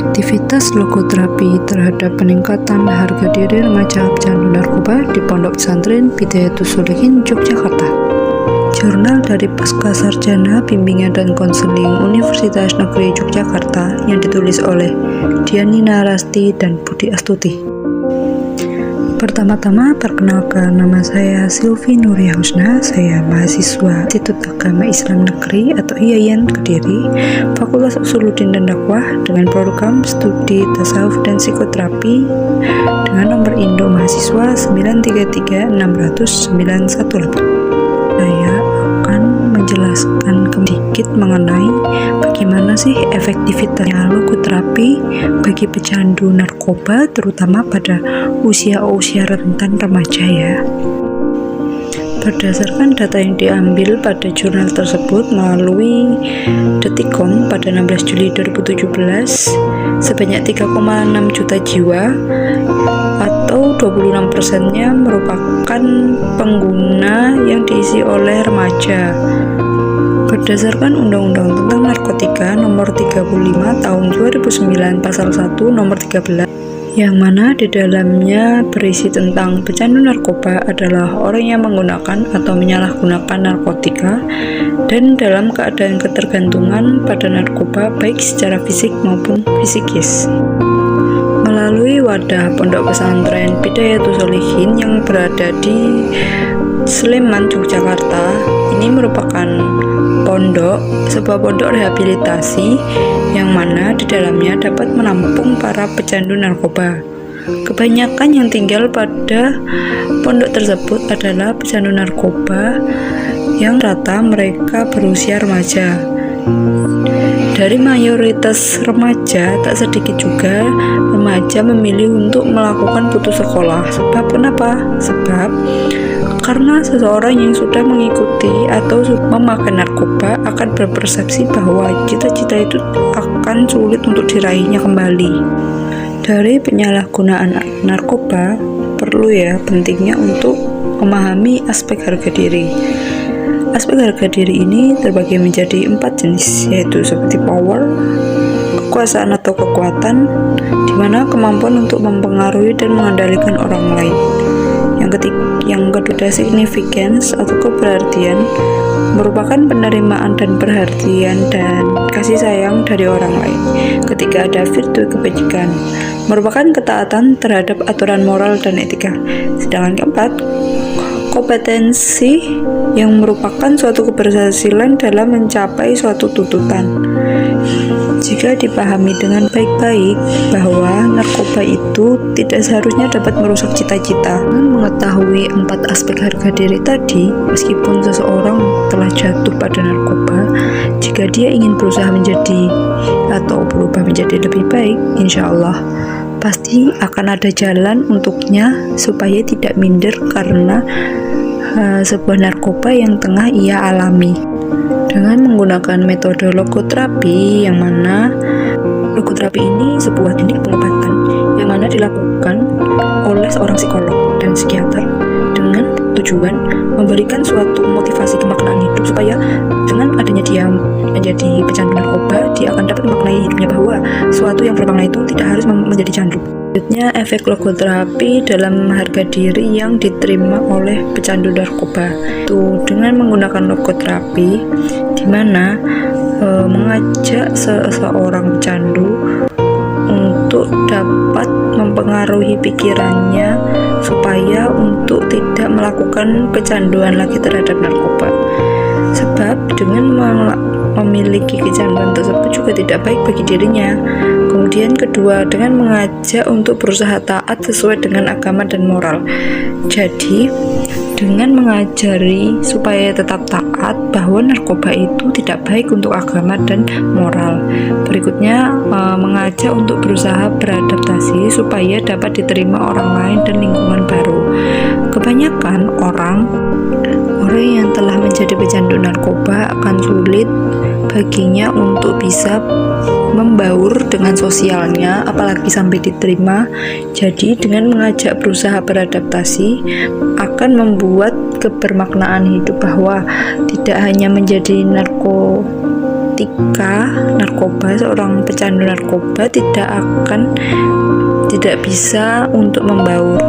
efektivitas logoterapi terhadap peningkatan harga diri remaja pecandu narkoba di Pondok Pesantren Bidayatus Sholihin, Yogyakarta. Jurnal dari Pasca Sarjana Bimbingan dan Konseling Universitas Negeri Yogyakarta yang ditulis oleh Diani Narasti dan Budi Astuti. Pertama-tama, perkenalkan, nama saya Silvi Nuria Husna. Saya mahasiswa Institut Agama Islam Negeri atau IAIN Kediri, Fakultas Usuluddin dan Dakwah dengan program studi tasawuf dan psikoterapi dengan nomor induk mahasiswa 933600918. Saya akan menjelaskan sedikit mengenai bagaimana sih efektivitasnya logoterapi bagi pecandu narkoba, terutama pada usia-usia rentan remaja ya. Berdasarkan data yang diambil pada jurnal tersebut melalui Detikcom pada 16 Juli 2017, sebanyak 3,6 juta jiwa atau 26%-nya merupakan pengguna yang diisi oleh remaja. Berdasarkan Undang-Undang tentang Narkotika Nomor 35 Tahun 2009 Pasal 1 Nomor 13, yang mana di dalamnya berisi tentang pecandu narkoba adalah orang yang menggunakan atau menyalahgunakan narkotika dan dalam keadaan ketergantungan pada narkoba baik secara fisik maupun psikis. Melalui wadah Pondok Pesantren Bidayatus Sholihin yang berada di Sleman, Yogyakarta, ini merupakan sebuah pondok rehabilitasi yang mana di dalamnya dapat menampung para pecandu narkoba. Kebanyakan yang tinggal pada pondok tersebut adalah pecandu narkoba yang rata mereka berusia remaja. Dari mayoritas remaja, tak sedikit juga remaja memilih untuk melakukan putus sekolah. Sebab kenapa? Sebab karena seseorang yang sudah mengikuti atau memakai narkoba akan berpersepsi bahwa cita-cita itu akan sulit untuk diraihnya kembali. Dari penyalahgunaan narkoba, pentingnya untuk memahami aspek harga diri. Aspek harga diri ini terbagi menjadi 4 jenis, yaitu seperti power, kekuasaan atau kekuatan, di mana kemampuan untuk mempengaruhi dan mengendalikan orang lain. Yang kedua, significance atau keberartian, merupakan penerimaan dan perhatian dan kasih sayang dari orang lain. Ketiga, ada virtue, kebajikan, merupakan ketaatan terhadap aturan moral dan etika. Sedangkan keempat, kompetensi, yang merupakan suatu keberhasilan dalam mencapai suatu tuntutan. Jika dipahami dengan baik-baik bahwa narkoba itu tidak seharusnya dapat merusak cita-cita. Dengan mengetahui 4 aspek harga diri tadi, meskipun seseorang telah jatuh pada narkoba, jika dia ingin berusaha menjadi atau berubah menjadi lebih baik, insya Allah pasti akan ada jalan untuknya supaya tidak minder karena sebuah narkoba yang tengah ia alami. Dengan menggunakan metode logoterapi, yang mana logoterapi ini sebuah teknik pengobatan yang mana dilakukan oleh seorang psikolog dan psikiater dengan tujuan memberikan suatu motivasi kemaknaan hidup, supaya dengan adanya dia menjadi pecandu narkoba, dia akan dapat memaknai hidupnya bahwa suatu yang bermakna itu tidak harus menjadi candu. Selanjutnya, efek logoterapi dalam harga diri yang diterima oleh pecandu narkoba. Itu dengan menggunakan logoterapi, di mana mengajak seseorang pecandu untuk dapat mempengaruhi pikirannya supaya untuk tidak melakukan kecanduan lagi terhadap narkoba. Sebab dengan memiliki kecanduan tersebut juga tidak baik bagi dirinya. Kemudian kedua, dengan mengajak untuk berusaha taat sesuai dengan agama dan moral. Jadi dengan mengajari supaya tetap taat bahwa narkoba itu tidak baik untuk agama dan moral. Berikutnya, mengajak untuk berusaha beradaptasi supaya dapat diterima orang lain dan lingkungan baru. Kebanyakan orang yang telah menjadi pecandu narkoba akan sulit baginya untuk bisa membaur dengan sosialnya, apalagi sampai diterima. Jadi dengan mengajak berusaha beradaptasi akan membuat kebermaknaan hidup, bahwa tidak hanya menjadi narkoba, seorang pecandu narkoba tidak bisa untuk membaur.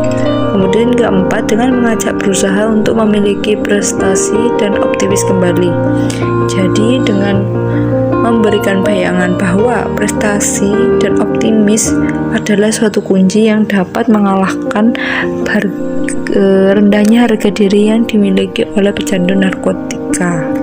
Kemudian keempat, dengan mengajak berusaha untuk memiliki prestasi dan optimis kembali. Jadi dengan memberikan bayangan bahwa prestasi dan optimis adalah suatu kunci yang dapat mengalahkan rendahnya harga diri yang dimiliki oleh pecandu narkotika.